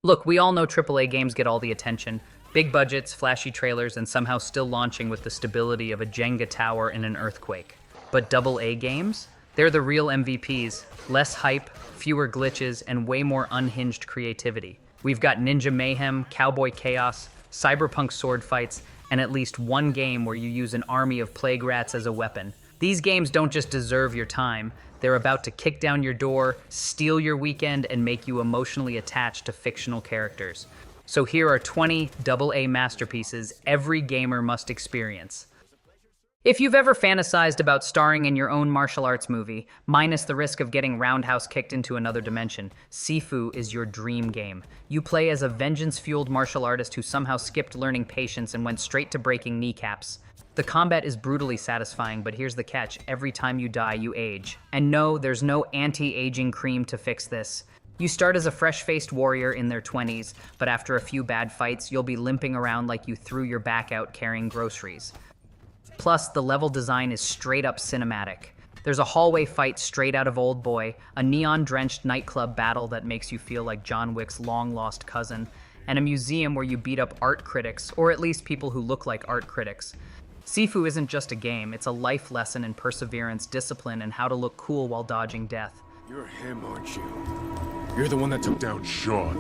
Look, we all know AAA games get all the attention. Big budgets, flashy trailers, and somehow still launching with the stability of a Jenga tower in an earthquake. But AA games? They're the real MVPs. Less hype, fewer glitches, and way more unhinged creativity. We've got Ninja Mayhem, Cowboy Chaos, Cyberpunk sword fights, and at least one game where you use an army of plague rats as a weapon. These games don't just deserve your time, they're about to kick down your door, steal your weekend, and make you emotionally attached to fictional characters. So here are 20 AA masterpieces every gamer must experience. If you've ever fantasized about starring in your own martial arts movie, minus the risk of getting roundhouse kicked into another dimension, Sifu is your dream game. You play as a vengeance-fueled martial artist who somehow skipped learning patience and went straight to breaking kneecaps. The combat is brutally satisfying, but here's the catch. Every time you die, you age. And no, there's no anti-aging cream to fix this. You start as a fresh-faced warrior in their 20s, but after a few bad fights, you'll be limping around like you threw your back out carrying groceries. Plus, the level design is straight-up cinematic. There's a hallway fight straight out of Old Boy, a neon-drenched nightclub battle that makes you feel like John Wick's long-lost cousin, and a museum where you beat up art critics, or at least people who look like art critics. Sifu isn't just a game, it's a life lesson in perseverance, discipline, and how to look cool while dodging death. You're him, aren't you? You're the one that took down Sean.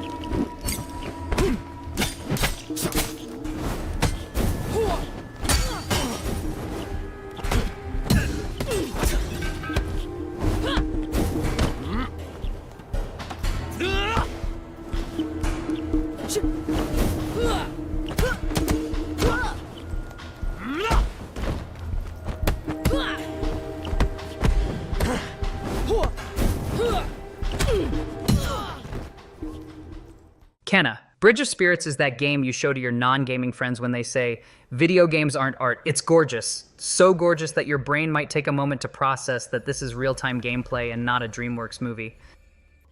Kenna, Bridge of Spirits is that game you show to your non-gaming friends when they say, video games aren't art, it's gorgeous. So gorgeous that your brain might take a moment to process that this is real-time gameplay and not a DreamWorks movie.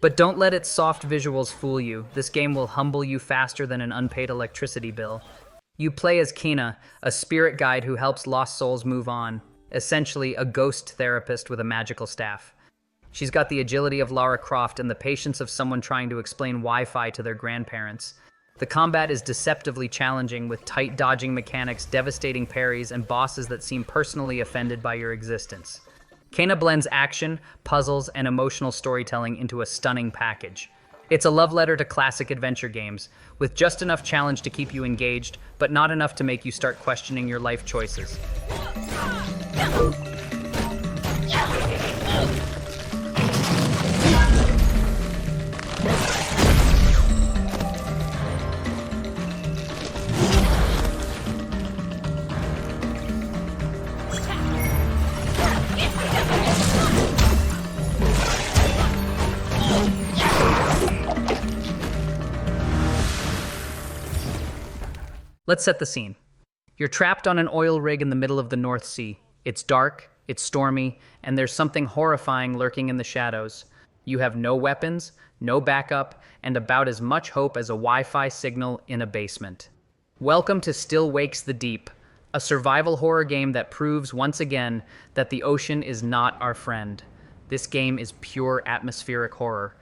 But don't let its soft visuals fool you. This game will humble you faster than an unpaid electricity bill. You play as Kina, a spirit guide who helps lost souls move on. Essentially, a ghost therapist with a magical staff. She's got the agility of Lara Croft and the patience of someone trying to explain Wi-Fi to their grandparents. The combat is deceptively challenging with tight dodging mechanics, devastating parries, and bosses that seem personally offended by your existence. Kena blends action, puzzles, and emotional storytelling into a stunning package. It's a love letter to classic adventure games, with just enough challenge to keep you engaged, but not enough to make you start questioning your life choices. Let's set the scene. You're trapped on an oil rig in the middle of the North Sea. It's dark, it's stormy, and there's something horrifying lurking in the shadows. You have no weapons, no backup, and about as much hope as a Wi-Fi signal in a basement. Welcome to Still Wakes the Deep, a survival horror game that proves once again that the ocean is not our friend. This game is pure atmospheric horror.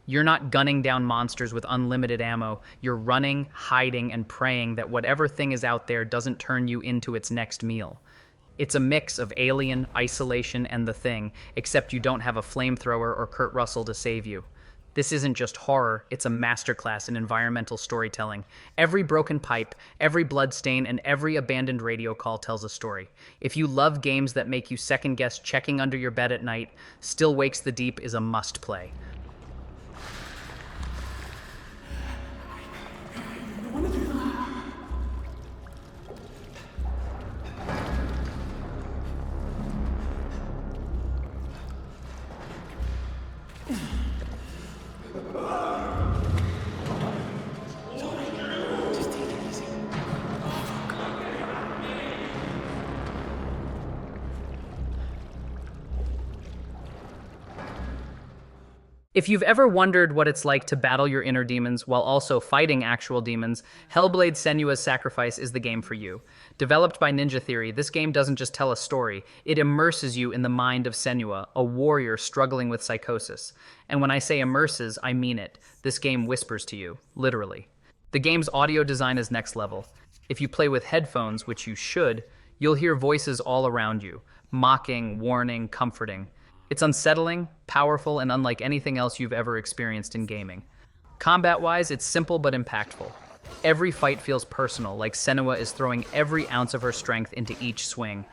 You're not gunning down monsters with unlimited ammo. You're running, hiding, and praying that whatever thing is out there doesn't turn you into its next meal. It's a mix of Alien, Isolation, and The Thing, except you don't have a flamethrower or Kurt Russell to save you. This isn't just horror, it's a masterclass in environmental storytelling. Every broken pipe, every bloodstain, and every abandoned radio call tells a story. If you love games that make you second-guess checking under your bed at night, Still Wakes the Deep is a must-play. If you've ever wondered what it's like to battle your inner demons while also fighting actual demons, Hellblade: Senua's Sacrifice is the game for you. Developed by Ninja Theory, this game doesn't just tell a story, it immerses you in the mind of Senua, a warrior struggling with psychosis. And when I say immerses, I mean it. This game whispers to you, literally. The game's audio design is next level. If you play with headphones, which you should, you'll hear voices all around you, mocking, warning, comforting. It's unsettling, powerful, and unlike anything else you've ever experienced in gaming. Combat-wise, it's simple but impactful. Every fight feels personal, like Senua is throwing every ounce of her strength into each swing.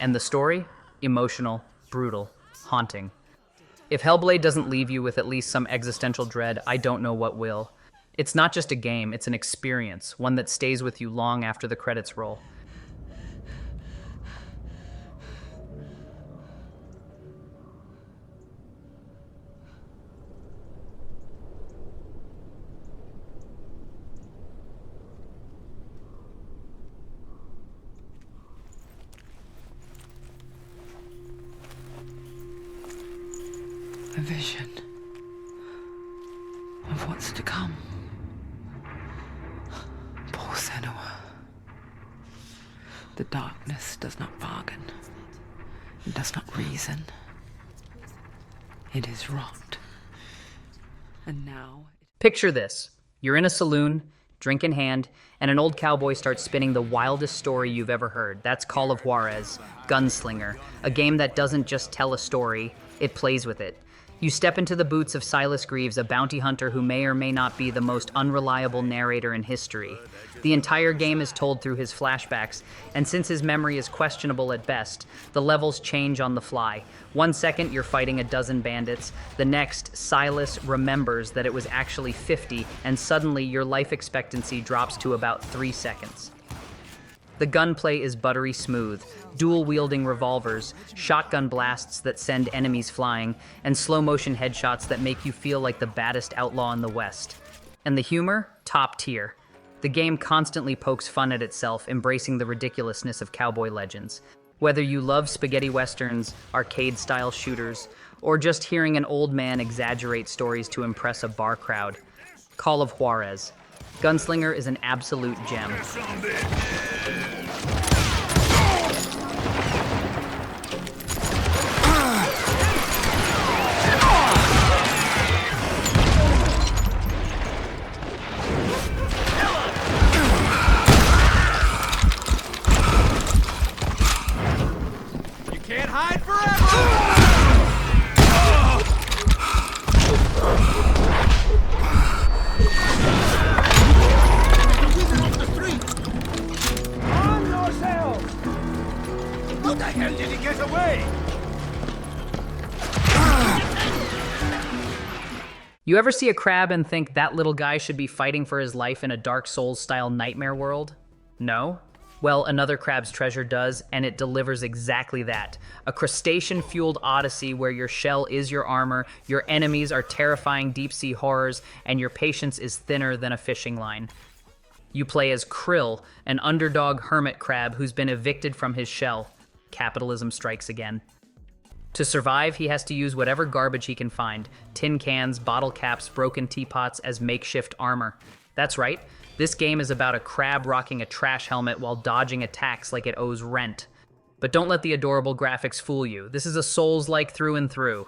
And the story? Emotional, brutal, haunting. If Hellblade doesn't leave you with at least some existential dread, I don't know what will. It's not just a game, it's an experience, one that stays with you long after the credits roll. A vision of what's to come. Poor Senua. The darkness does not bargain. It does not reason. It is wrought. And now... Picture this. You're in a saloon, drink in hand, and an old cowboy starts spinning the wildest story you've ever heard. That's Call of Juarez, Gunslinger, a game that doesn't just tell a story, it plays with it. You step into the boots of Silas Greaves, a bounty hunter who may or may not be the most unreliable narrator in history. The entire game is told through his flashbacks, and since his memory is questionable at best, the levels change on the fly. 1 second, you're fighting a dozen bandits. The next, Silas remembers that it was actually 50, and suddenly your life expectancy drops to about 3 seconds. The gunplay is buttery smooth, dual-wielding revolvers, shotgun blasts that send enemies flying, and slow-motion headshots that make you feel like the baddest outlaw in the West. And the humor? Top tier. The game constantly pokes fun at itself, embracing the ridiculousness of cowboy legends. Whether you love spaghetti westerns, arcade-style shooters, or just hearing an old man exaggerate stories to impress a bar crowd, Call of Juarez. Gunslinger is an absolute gem. You can't hide forever! How the hell did he get away? You ever see a crab and think that little guy should be fighting for his life in a Dark Souls-style nightmare world? No? Well, Another Crab's Treasure does, and it delivers exactly that. A crustacean-fueled odyssey where your shell is your armor, your enemies are terrifying deep-sea horrors, and your patience is thinner than a fishing line. You play as Krill, an underdog hermit crab who's been evicted from his shell. Capitalism strikes again. To survive, he has to use whatever garbage he can find, tin cans, bottle caps, broken teapots as makeshift armor. That's right, this game is about a crab rocking a trash helmet while dodging attacks like it owes rent. But don't let the adorable graphics fool you. This is a Souls-like through and through.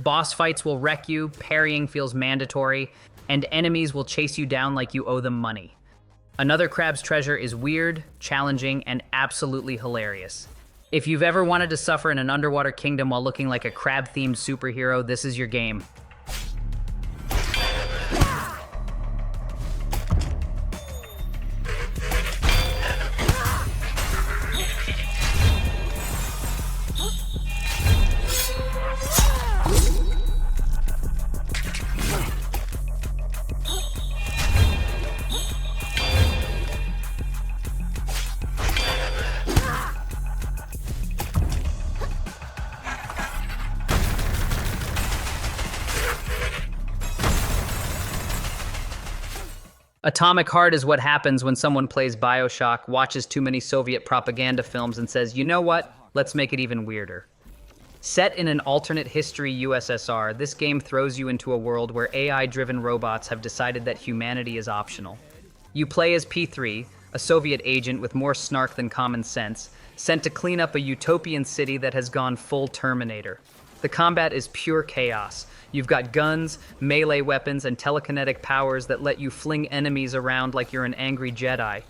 Boss fights will wreck you, parrying feels mandatory, and enemies will chase you down like you owe them money. Another Crab's Treasure is weird, challenging, and absolutely hilarious. If you've ever wanted to suffer in an underwater kingdom while looking like a crab-themed superhero, this is your game. Atomic Heart is what happens when someone plays BioShock, watches too many Soviet propaganda films, and says, you know what? Let's make it even weirder. Set in an alternate history USSR, this game throws you into a world where AI-driven robots have decided that humanity is optional. You play as P3, a Soviet agent with more snark than common sense, sent to clean up a utopian city that has gone full Terminator. The combat is pure chaos. You've got guns, melee weapons, and telekinetic powers that let you fling enemies around like you're an angry Jedi.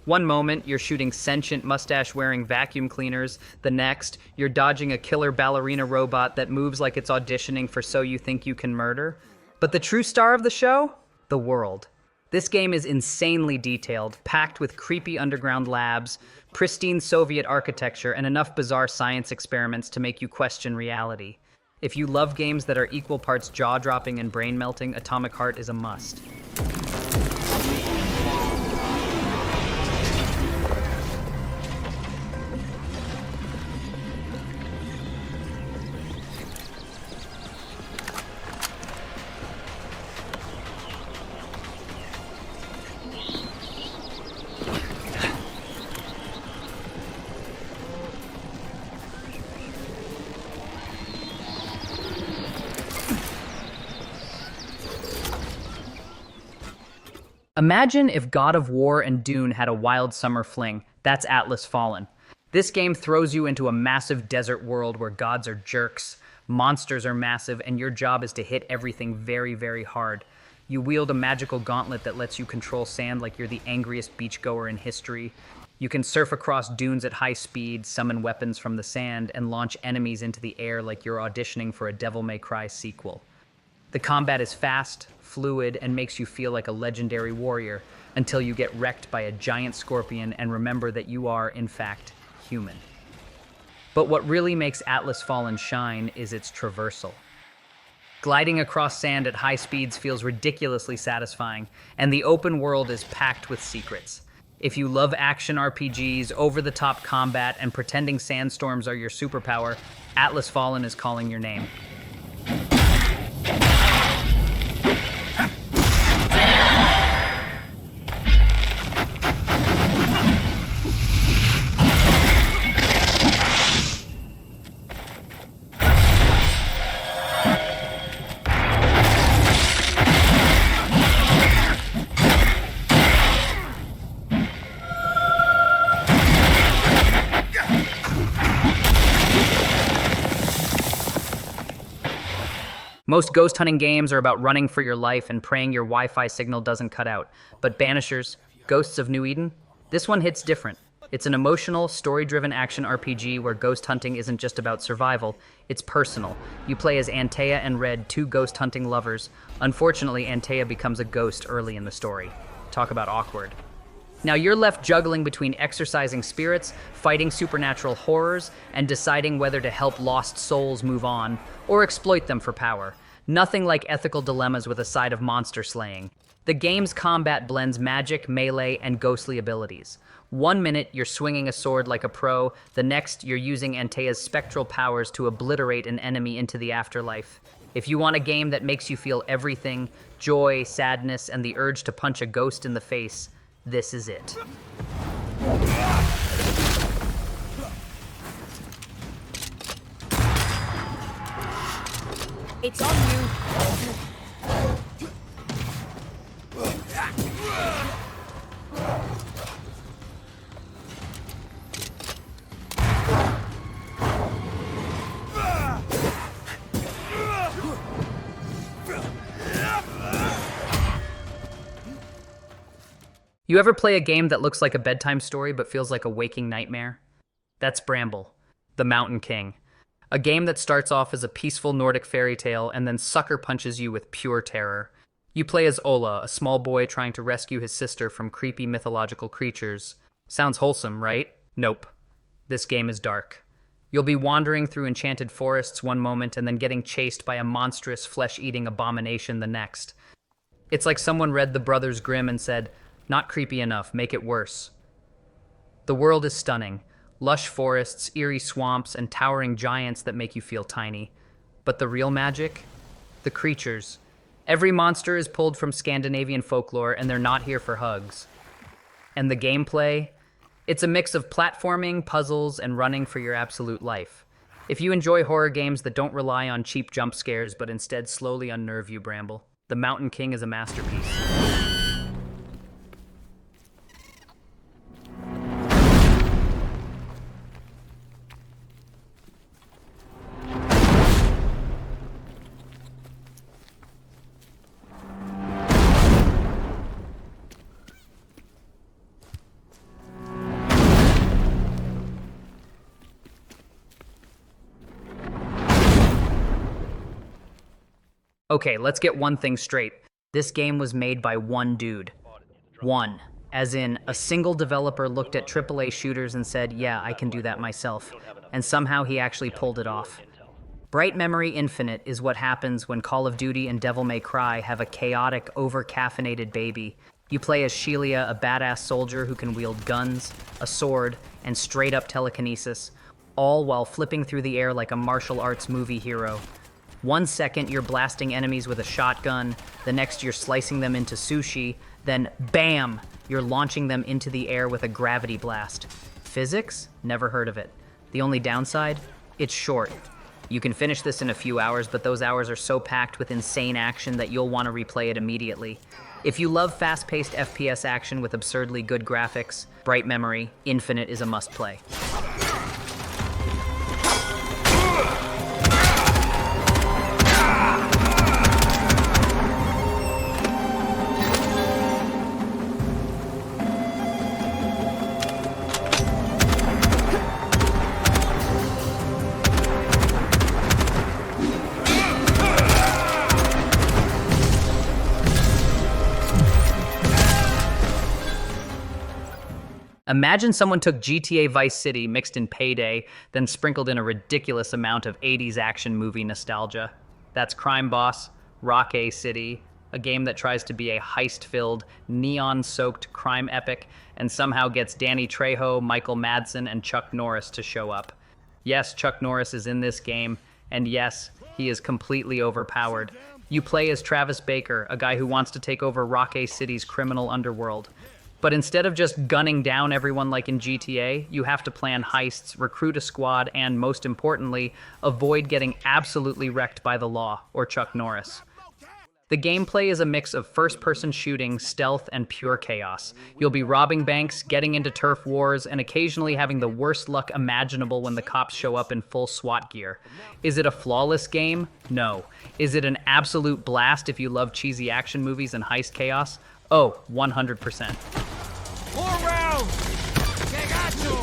One moment, you're shooting sentient mustache-wearing vacuum cleaners. The next, you're dodging a killer ballerina robot that moves like it's auditioning for So You Think You Can Murder. But the true star of the show? The world. This game is insanely detailed, packed with creepy underground labs, pristine Soviet architecture, and enough bizarre science experiments to make you question reality. If you love games that are equal parts jaw-dropping and brain-melting, Atomic Heart is a must. Imagine if God of War and Dune had a wild summer fling. That's Atlas Fallen. This game throws you into a massive desert world where gods are jerks, monsters are massive, and your job is to hit everything very, very hard. You wield a magical gauntlet that lets you control sand like you're the angriest beachgoer in history. You can surf across dunes at high speed, summon weapons from the sand, and launch enemies into the air like you're auditioning for a Devil May Cry sequel. The combat is fast, fluid, and makes you feel like a legendary warrior until you get wrecked by a giant scorpion and remember that you are, in fact, human. But what really makes Atlas Fallen shine is its traversal. Gliding across sand at high speeds feels ridiculously satisfying, and the open world is packed with secrets. If you love action RPGs, over-the-top combat, and pretending sandstorms are your superpower, Atlas Fallen is calling your name. Most ghost hunting games are about running for your life and praying your Wi-Fi signal doesn't cut out. But Banishers, Ghosts of New Eden, this one hits different. It's an emotional, story-driven action RPG where ghost hunting isn't just about survival, it's personal. You play as Antea and Red, two ghost hunting lovers. Unfortunately, Antea becomes a ghost early in the story. Talk about awkward. Now you're left juggling between exorcising spirits, fighting supernatural horrors, and deciding whether to help lost souls move on, or exploit them for power. Nothing like ethical dilemmas with a side of monster slaying. The game's combat blends magic, melee, and ghostly abilities. 1 minute, you're swinging a sword like a pro. The next, you're using Antea's spectral powers to obliterate an enemy into the afterlife. If you want a game that makes you feel everything, joy, sadness, and the urge to punch a ghost in the face, this is it. It's on you. You ever play a game that looks like a bedtime story but feels like a waking nightmare? That's Bramble, the Mountain King. A game that starts off as a peaceful Nordic fairy tale and then sucker punches you with pure terror. You play as Ola, a small boy trying to rescue his sister from creepy mythological creatures. Sounds wholesome, right? Nope. This game is dark. You'll be wandering through enchanted forests one moment and then getting chased by a monstrous flesh-eating abomination the next. It's like someone read the Brothers Grimm and said, "Not creepy enough, make it worse." The world is stunning. Lush forests, eerie swamps, and towering giants that make you feel tiny. But the real magic? The creatures. Every monster is pulled from Scandinavian folklore, and they're not here for hugs. And the gameplay? It's a mix of platforming, puzzles, and running for your absolute life. If you enjoy horror games that don't rely on cheap jump scares but instead slowly unnerve you, Bramble, The Mountain King is a masterpiece. Okay, let's get one thing straight. This game was made by one dude. One. As in, a single developer looked at AAA shooters and said, yeah, I can do that myself. And somehow he actually pulled it off. Bright Memory Infinite is what happens when Call of Duty and Devil May Cry have a chaotic, over-caffeinated baby. You play as Shelia, a badass soldier who can wield guns, a sword, and straight-up telekinesis, all while flipping through the air like a martial arts movie hero. 1 second you're blasting enemies with a shotgun, the next you're slicing them into sushi, then BAM! You're launching them into the air with a gravity blast. Physics? Never heard of it. The only downside? It's short. You can finish this in a few hours, but those hours are so packed with insane action that you'll want to replay it immediately. If you love fast-paced FPS action with absurdly good graphics, Bright Memory Infinite is a must-play. Imagine someone took GTA Vice City mixed in Payday, then sprinkled in a ridiculous amount of 80s action movie nostalgia. That's Crime Boss, Rock A City, a game that tries to be a heist-filled, neon-soaked crime epic and somehow gets Danny Trejo, Michael Madsen, and Chuck Norris to show up. Yes, Chuck Norris is in this game, and yes, he is completely overpowered. You play as Travis Baker, a guy who wants to take over Rock A City's criminal underworld. But instead of just gunning down everyone like in GTA, you have to plan heists, recruit a squad, and most importantly, avoid getting absolutely wrecked by the law, or Chuck Norris. The gameplay is a mix of first-person shooting, stealth, and pure chaos. You'll be robbing banks, getting into turf wars, and occasionally having the worst luck imaginable when the cops show up in full SWAT gear. Is it a flawless game? No. Is it an absolute blast if you love cheesy action movies and heist chaos? Oh, 100%. 4 rounds! They got you!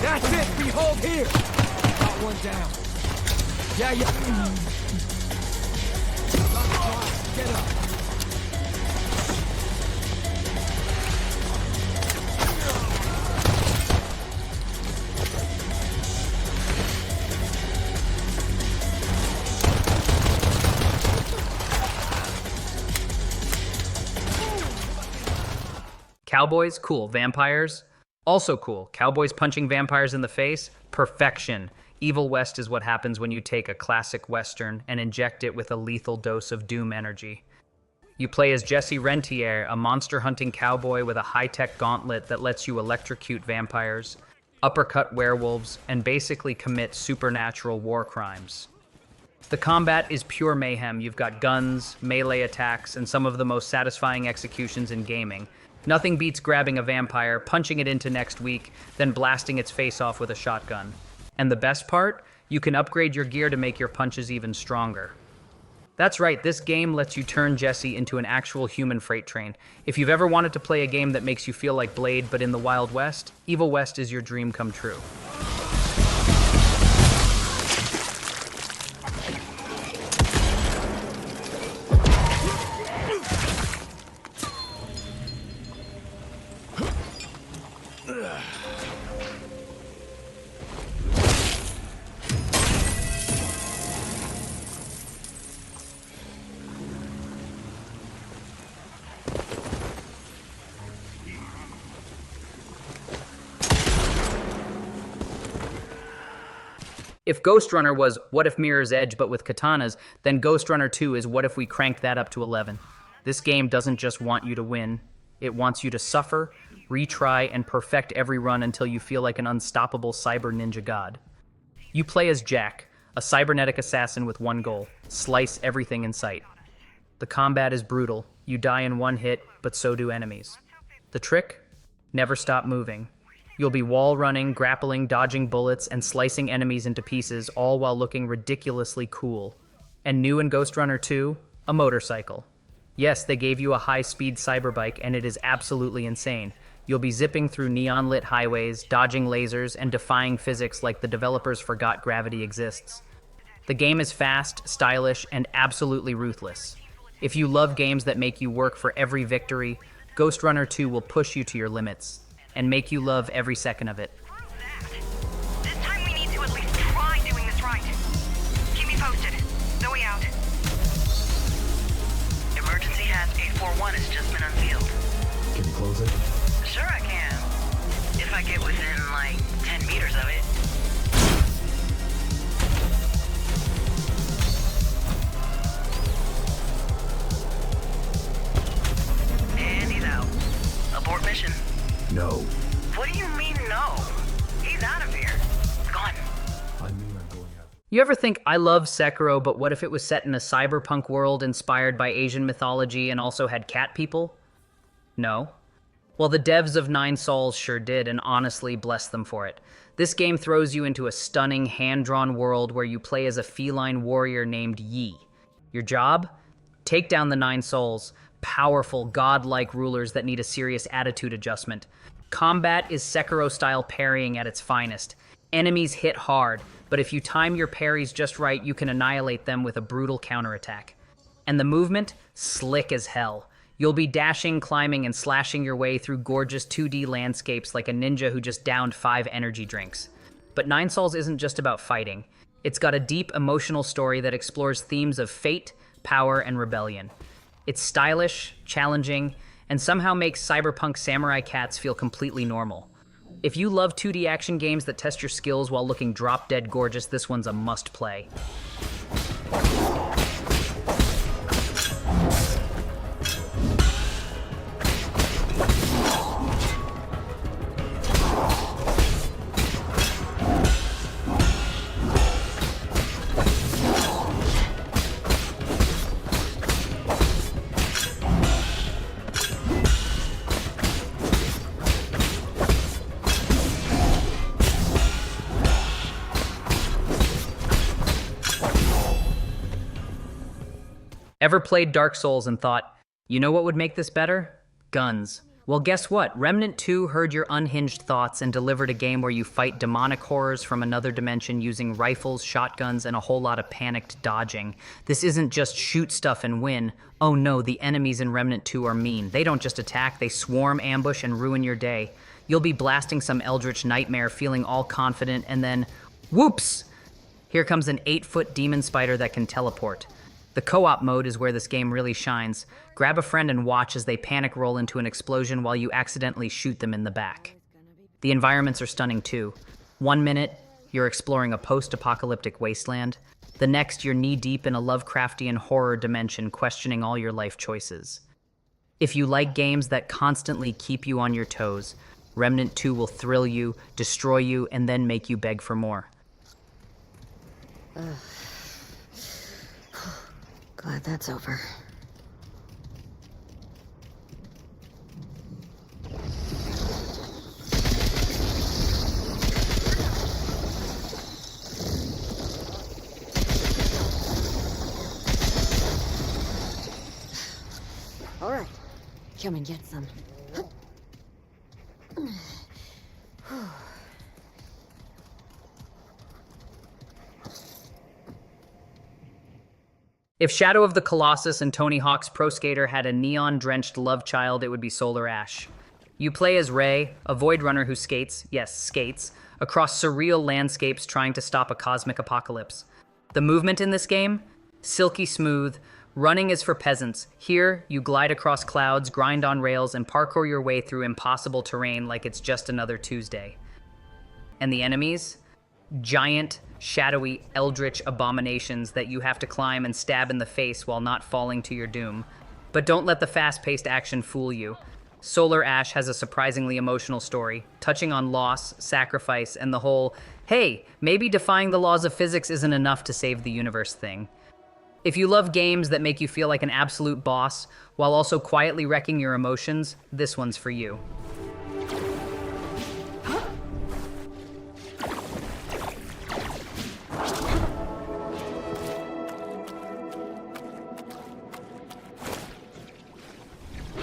That's it, we hold here! Got one down. Yeah. Get up. Cowboys? Cool. Vampires? Also cool. Cowboys punching vampires in the face? Perfection. Evil West is what happens when you take a classic Western and inject it with a lethal dose of Doom energy. You play as Jesse Rentier, a monster-hunting cowboy with a high-tech gauntlet that lets you electrocute vampires, uppercut werewolves, and basically commit supernatural war crimes. The combat is pure mayhem. You've got guns, melee attacks, and some of the most satisfying executions in gaming. Nothing beats grabbing a vampire, punching it into next week, then blasting its face off with a shotgun. And the best part? You can upgrade your gear to make your punches even stronger. That's right, this game lets you turn Jesse into an actual human freight train. If you've ever wanted to play a game that makes you feel like Blade but in the Wild West, Evil West is your dream come true. If Ghost Runner was What If Mirror's Edge but with katanas, then Ghost Runner 2 is What If We Cranked That Up to 11. This game doesn't just want you to win, it wants you to suffer, retry, and perfect every run until you feel like an unstoppable cyber ninja god. You play as Jack, a cybernetic assassin with one goal: slice everything in sight. The combat is brutal. You die in one hit, but so do enemies. The trick? Never stop moving. You'll be wall running, grappling, dodging bullets, and slicing enemies into pieces, all while looking ridiculously cool. And new in Ghost Runner 2, a motorcycle. Yes, they gave you a high-speed cyberbike, and it is absolutely insane. You'll be zipping through neon-lit highways, dodging lasers, and defying physics like the developers forgot gravity exists. The game is fast, stylish, and absolutely ruthless. If you love games that make you work for every victory, Ghost Runner 2 will push you to your limits and make you love every second of it. This time we need to at least try doing this right. Keep me posted. Zoe out. Emergency hatch 841 has just been unsealed. Can you close it? Sure I can. If I get within, like, 10 meters of it. And he's out. Abort mission. No. What do you mean, no? He's out of here. Gone. I mean I'm going out. You ever think, I love Sekiro, but what if it was set in a cyberpunk world inspired by Asian mythology and also had cat people? No. Well, the devs of Nine Souls sure did, and honestly, bless them for it. This game throws you into a stunning, hand-drawn world where you play as a feline warrior named Yi. Your job? Take down the Nine Souls, powerful, godlike rulers that need a serious attitude adjustment. Combat is Sekiro-style parrying at its finest. Enemies hit hard, but if you time your parries just right, you can annihilate them with a brutal counterattack. And the movement? Slick as hell. You'll be dashing, climbing, and slashing your way through gorgeous 2D landscapes like a ninja who just downed 5 energy drinks. But Nine Souls isn't just about fighting. It's got a deep, emotional story that explores themes of fate, power, and rebellion. It's stylish, challenging, and somehow makes cyberpunk samurai cats feel completely normal. If you love 2D action games that test your skills while looking drop-dead gorgeous, this one's a must-play. Ever played Dark Souls and thought, you know what would make this better? Guns. Well, guess what? Remnant 2 heard your unhinged thoughts and delivered a game where you fight demonic horrors from another dimension using rifles, shotguns, and a whole lot of panicked dodging. This isn't just shoot stuff and win. Oh no, the enemies in Remnant 2 are mean. They don't just attack, they swarm, ambush, and ruin your day. You'll be blasting some eldritch nightmare, feeling all confident, and then, whoops! Here comes an 8-foot demon spider that can teleport. The co-op mode is where this game really shines. Grab a friend and watch as they panic roll into an explosion while you accidentally shoot them in the back. The environments are stunning too. 1 minute, you're exploring a post-apocalyptic wasteland. The next, you're knee-deep in a Lovecraftian horror dimension questioning all your life choices. If you like games that constantly keep you on your toes, Remnant 2 will thrill you, destroy you, and then make you beg for more. Glad that's over. All right, come and get some. If Shadow of the Colossus and Tony Hawk's Pro Skater had a neon-drenched love child, it would be Solar Ash. You play as Ray, a void runner who skates, yes, skates, across surreal landscapes trying to stop a cosmic apocalypse. The movement in this game? Silky smooth. Running is for peasants. Here, you glide across clouds, grind on rails, and parkour your way through impossible terrain like it's just another Tuesday. And the enemies? Giant, shadowy, eldritch abominations that you have to climb and stab in the face while not falling to your doom. But don't let the fast-paced action fool you. Solar Ash has a surprisingly emotional story, touching on loss, sacrifice, and the whole, hey, maybe defying the laws of physics isn't enough to save the universe thing. If you love games that make you feel like an absolute boss, while also quietly wrecking your emotions, this one's for you.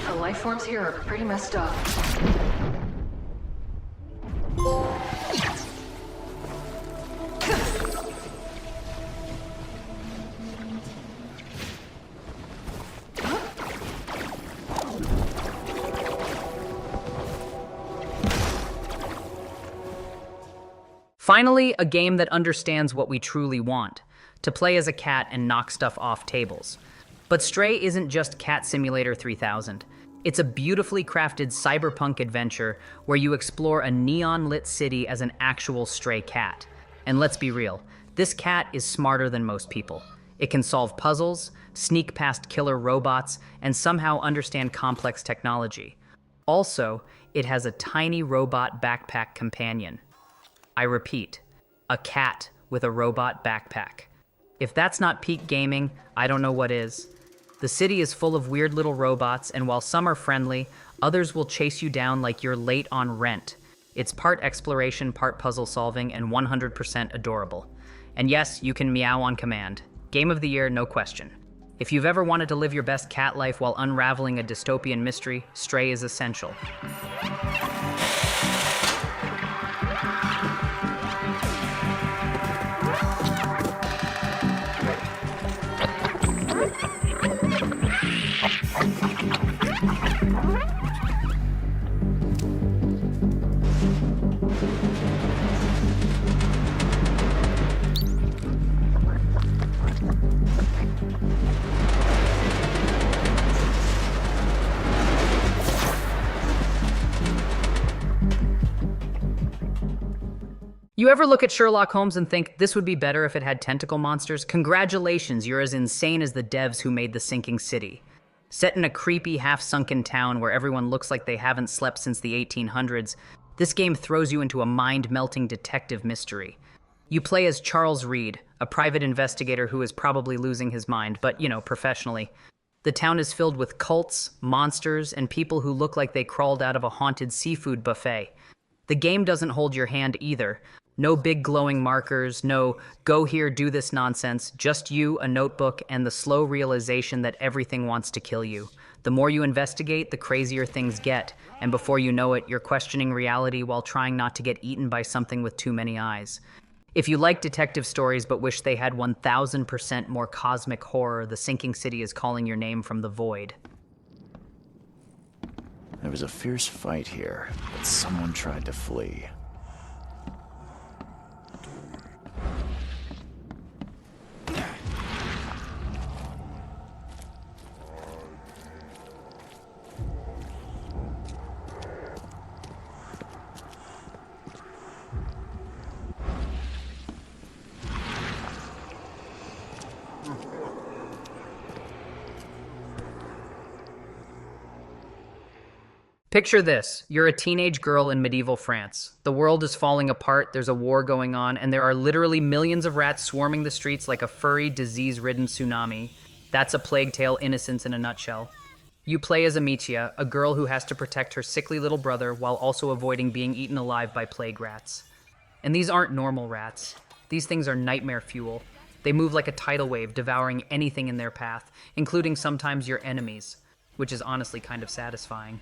The life forms here are pretty messed up. Finally, a game that understands what we truly want, to play as a cat and knock stuff off tables. But Stray isn't just Cat Simulator 3000. It's a beautifully crafted cyberpunk adventure where you explore a neon-lit city as an actual stray cat. And let's be real, this cat is smarter than most people. It can solve puzzles, sneak past killer robots, and somehow understand complex technology. Also, it has a tiny robot backpack companion. I repeat, a cat with a robot backpack. If that's not peak gaming, I don't know what is. The city is full of weird little robots, and while some are friendly, others will chase you down like you're late on rent. It's part exploration, part puzzle solving, and 100% adorable. And yes, you can meow on command. Game of the year, no question. If you've ever wanted to live your best cat life while unraveling a dystopian mystery, Stray is essential. You ever look at Sherlock Holmes and think, this would be better if it had tentacle monsters? Congratulations, you're as insane as the devs who made The Sinking City. Set in a creepy, half-sunken town where everyone looks like they haven't slept since the 1800s, this game throws you into a mind-melting detective mystery. You play as Charles Reed, a private investigator who is probably losing his mind, but, professionally. The town is filled with cults, monsters, and people who look like they crawled out of a haunted seafood buffet. The game doesn't hold your hand either. No big glowing markers, no go here, do this nonsense, just you, a notebook, and the slow realization that everything wants to kill you. The more you investigate, the crazier things get, and before you know it, you're questioning reality while trying not to get eaten by something with too many eyes. If you like detective stories but wish they had 1000% more cosmic horror, The Sinking City is calling your name from the void. There was a fierce fight here, but someone tried to flee. Picture this. You're a teenage girl in medieval France. The world is falling apart, there's a war going on, and there are literally millions of rats swarming the streets like a furry, disease-ridden tsunami. That's A Plague Tale: Innocence in a nutshell. You play as Amicia, a girl who has to protect her sickly little brother while also avoiding being eaten alive by plague rats. And these aren't normal rats. These things are nightmare fuel. They move like a tidal wave, devouring anything in their path, including sometimes your enemies, which is honestly kind of satisfying.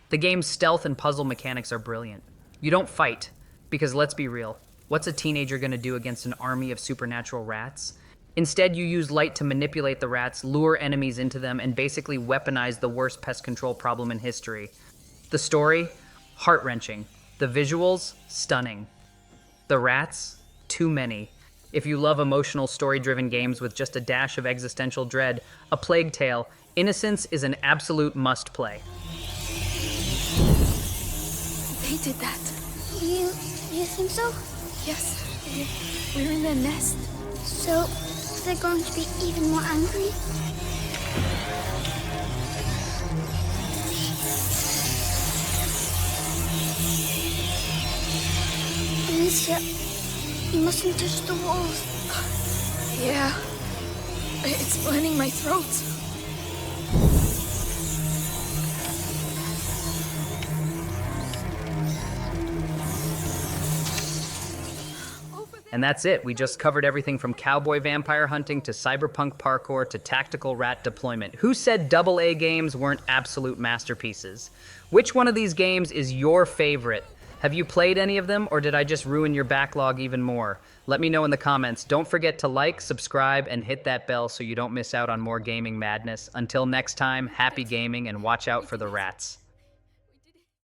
The game's stealth and puzzle mechanics are brilliant. You don't fight, because let's be real, what's a teenager gonna do against an army of supernatural rats? Instead, you use light to manipulate the rats, lure enemies into them, and basically weaponize the worst pest control problem in history. The story? Heart-wrenching. The visuals? Stunning. The rats? Too many. If you love emotional, story-driven games with just a dash of existential dread, A Plague Tale: Innocence is an absolute must-play. They did that. You think so? Yes. We're in their nest. So, they're going to be even more angry? is here. You mustn't touch the walls. Yeah. It's burning my throat. And that's it. We just covered everything from cowboy vampire hunting to cyberpunk parkour to tactical rat deployment. Who said AA games weren't absolute masterpieces? Which one of these games is your favorite? Have you played any of them, or did I just ruin your backlog even more? Let me know in the comments. Don't forget to like, subscribe, and hit that bell so you don't miss out on more gaming madness. Until next time, happy gaming and watch out for the rats.